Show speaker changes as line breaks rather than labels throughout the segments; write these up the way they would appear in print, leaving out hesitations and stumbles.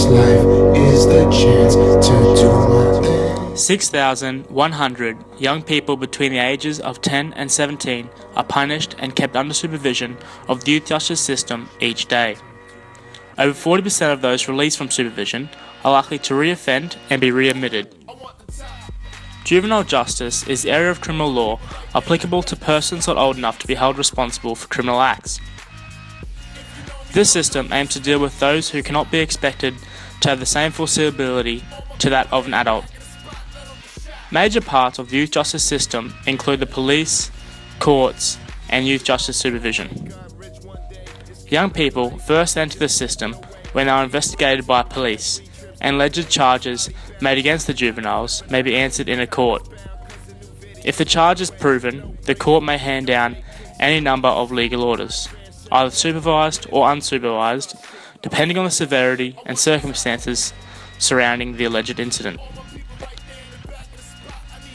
life is the chance to do my thing.
6,100 young people between the ages of 10 and 17 are punished and kept under supervision of the youth justice system each day. Over 40% of those released from supervision are likely to reoffend and be readmitted. Juvenile justice is the area of criminal law applicable to persons not old enough to be held responsible for criminal acts. This system aims to deal with those who cannot be expected to have the same foreseeability to that of an adult. Major parts of the youth justice system include the police, courts, and youth justice supervision. Young people first enter the system when they are investigated by police, and alleged charges made against the juveniles may be answered in a court. If the charge is proven, the court may hand down any number of legal orders, either supervised or unsupervised, depending on the severity and circumstances surrounding the alleged incident.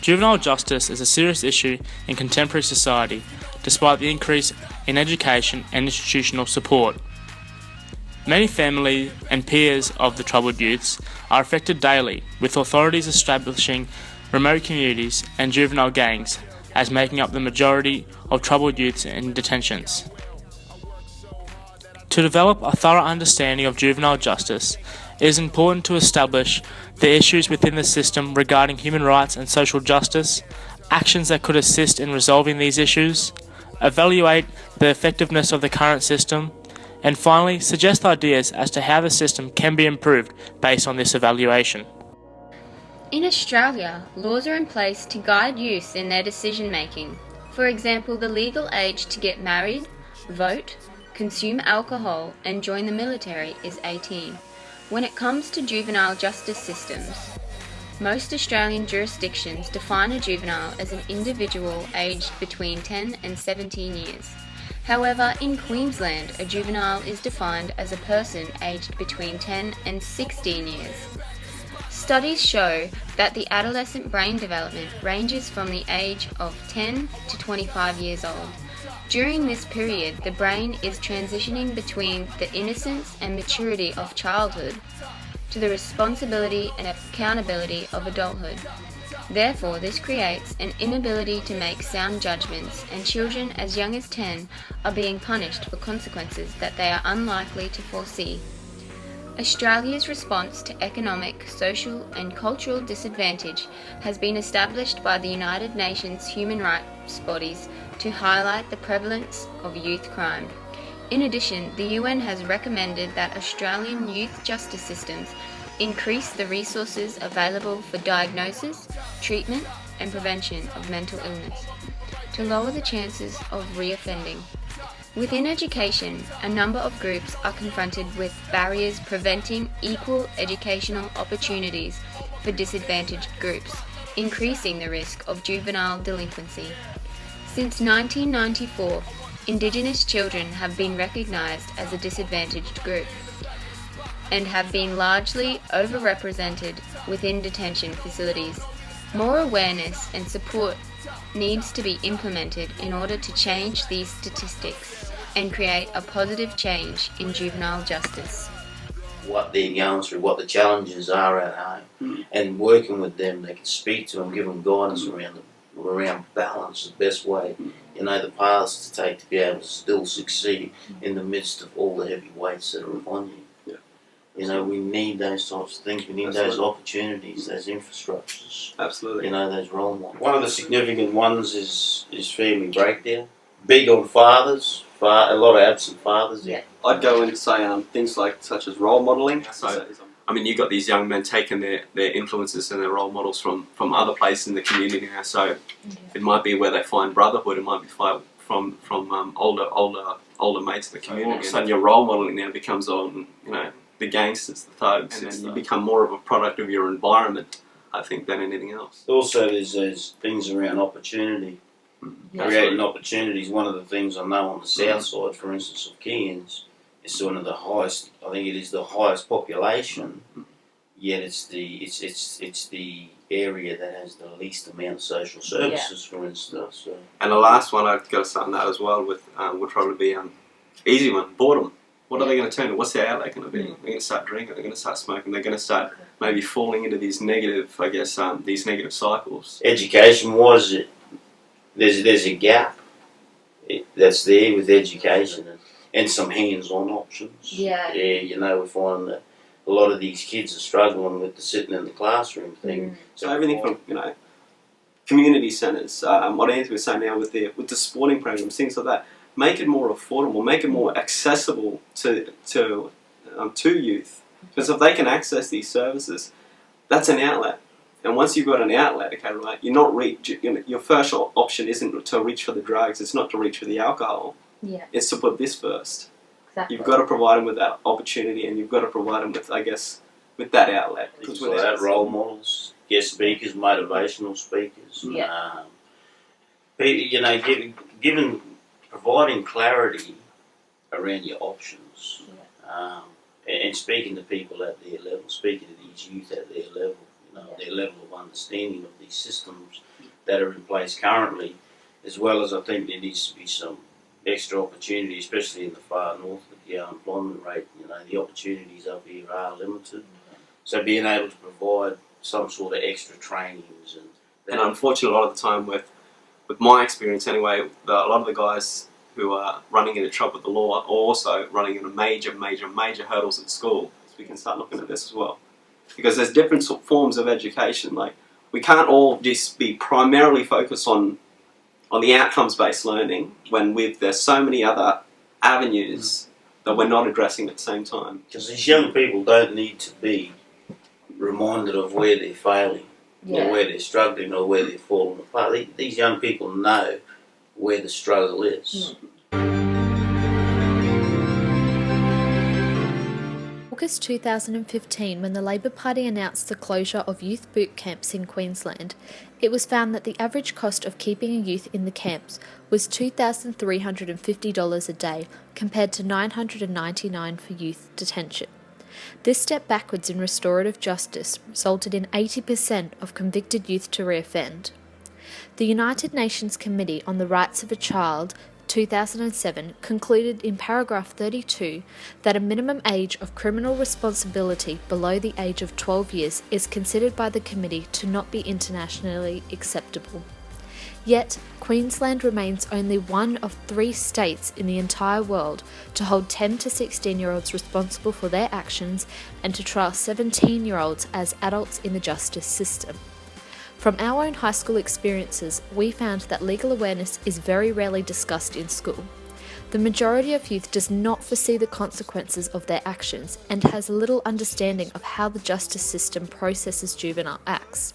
Juvenile justice is a serious issue in contemporary society, despite the increase in education and institutional support. Many families and peers of the troubled youths are affected daily, with authorities establishing remote communities and juvenile gangs as making up the majority of troubled youths in detentions. To develop a thorough understanding of juvenile justice, it is important to establish the issues within the system regarding human rights and social justice, actions that could assist in resolving these issues, evaluate the effectiveness of the current system, and finally, suggest ideas as to how the system can be improved based on this evaluation.
In Australia, laws are in place to guide youth in their decision making. For example, the legal age to get married, vote, consume alcohol, and join the military is 18. When it comes to juvenile justice systems, most Australian jurisdictions define a juvenile as an individual aged between 10 and 17 years. However, in Queensland, a juvenile is defined as a person aged between 10 and 16 years. Studies show that the adolescent brain development ranges from the age of 10 to 25 years old. During this period, the brain is transitioning between the innocence and maturity of childhood to the responsibility and accountability of adulthood. Therefore, this creates an inability to make sound judgments, and children as young as 10 are being punished for consequences that they are unlikely to foresee. Australia's response to economic, social and cultural disadvantage has been established by the United Nations human rights bodies to highlight the prevalence of youth crime. In addition, the UN has recommended that Australian youth justice systems increase the resources available for diagnosis, treatment and prevention of mental illness to lower the chances of reoffending. Within education, a number of groups are confronted with barriers preventing equal educational opportunities for disadvantaged groups, increasing the risk of juvenile delinquency. Since 1994, Indigenous children have been recognised as a disadvantaged group and have been largely overrepresented within detention facilities. More awareness and support needs to be implemented in order to change these statistics and create a positive change in juvenile justice.
What they're going through, what the challenges are at home, and working with them, they can speak to them, give them guidance around balance, the best way, the paths to take to be able to still succeed in the midst of all the heavy weights that are upon you. We need those types of things. We need those opportunities, those infrastructures.
Absolutely.
Those role models. One of the significant ones is family breakdown. Big on fathers. A lot of absent fathers.
Yeah.
I'd go into say things such as role modelling. So, you've got these young men taking their influences and their role models from other places in the community now. So it might be where they find brotherhood. It might be from older mates in the community. All of a sudden, your role modelling now becomes on the gangsters, the thugs, and then you become more of a product of your environment, I think, than anything else.
Also, there's those things around opportunity. Creating opportunities. One of the things I know on the south side, for instance, of Cairns, is one of the highest. I think it is the highest population. Yet it's the area that has the least amount of social services, for instance. So.
And the last one I've got to say on that as well would probably be easy one, boredom. What are they going to turn to? What's their outlet going to be? They're going to start drinking, they're going to start smoking, they're going to start maybe falling into these negative, these negative cycles.
Education-wise, there's a gap that's there with education and some hands-on options.
Yeah.
We find that a lot of these kids are struggling with the sitting in the classroom thing.
So everything from, community centres, what Anthony was saying now with the sporting programs, things like that, make it more affordable, make it more accessible to youth. Because if they can access these services, that's an outlet. And once you've got an outlet, okay, right, you're not your first option isn't to reach for the drugs, it's not to reach for the alcohol.
Yeah.
It's to put this first.
Exactly.
You've got to provide them with that opportunity, and you've got to provide them with, with that outlet.
Things like that, role models, guest speakers, motivational speakers.
Yeah.
Providing clarity around your options. Yeah. And speaking to people at their level, speaking to these youth at their level, their level of understanding of these systems that are in place currently, as well as I think there needs to be some extra opportunity, especially in the far north with the unemployment rate. The opportunities up here are limited. So being able to provide some sort of extra trainings
and unfortunately, a lot of the time with my experience anyway, a lot of the guys who are running into trouble with the law are also running into major hurdles at school. So we can start looking at this as well. Because there's different forms of education. Like, we can't all just be primarily focused on the outcomes-based learning when there's so many other avenues that we're not addressing at the same time.
Because these young people don't need to be reminded of where they're failing, or where they're struggling, or where they're falling apart. These young people know where the struggle is.
August 2015, when the Labor Party announced the closure of youth boot camps in Queensland, it was found that the average cost of keeping a youth in the camps was $2,350 a day, compared to $999 for youth detention. This step backwards in restorative justice resulted in 80% of convicted youth to reoffend. The United Nations Committee on the Rights of a Child 2007 concluded in paragraph 32 that a minimum age of criminal responsibility below the age of 12 years is considered by the committee to not be internationally acceptable. Yet, Queensland remains only one of 3 states in the entire world to hold 10 to 16-year-olds responsible for their actions and to trial 17-year-olds as adults in the justice system. From our own high school experiences, we found that legal awareness is very rarely discussed in school. The majority of youth does not foresee the consequences of their actions and has little understanding of how the justice system processes juvenile acts.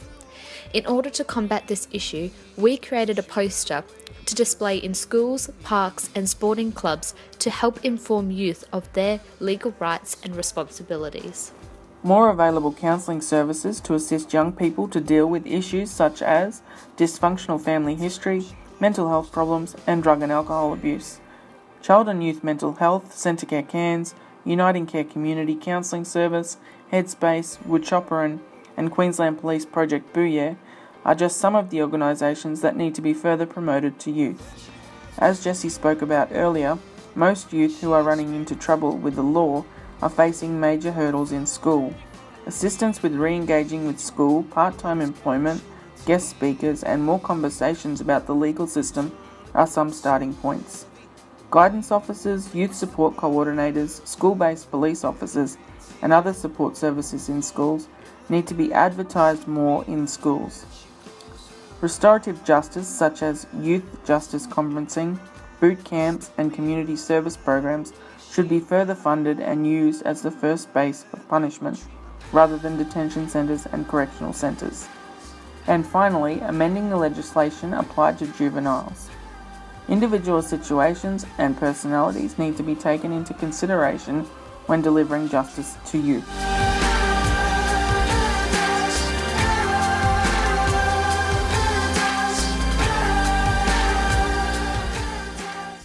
In order to combat this issue, we created a poster to display in schools, parks and sporting clubs to help inform youth of their legal rights and responsibilities.
More available counselling services to assist young people to deal with issues such as dysfunctional family history, mental health problems and drug and alcohol abuse. Child and Youth Mental Health, Centre Care Cairns, Uniting Care Community Counselling Service, Headspace, Woodchopper and Queensland Police Project Booyah are just some of the organisations that need to be further promoted to youth. As Jessie spoke about earlier, most youth who are running into trouble with the law are facing major hurdles in school. Assistance with re-engaging with school, part-time employment, guest speakers and more conversations about the legal system are some starting points. Guidance officers, youth support coordinators, school-based police officers and other support services in schools need to be advertised more in schools. Restorative justice such as youth justice conferencing, boot camps and community service programs should be further funded and used as the first base of punishment, rather than detention centres and correctional centres. And finally, amending the legislation applied to juveniles. Individual situations and personalities need to be taken into consideration when delivering justice to youth.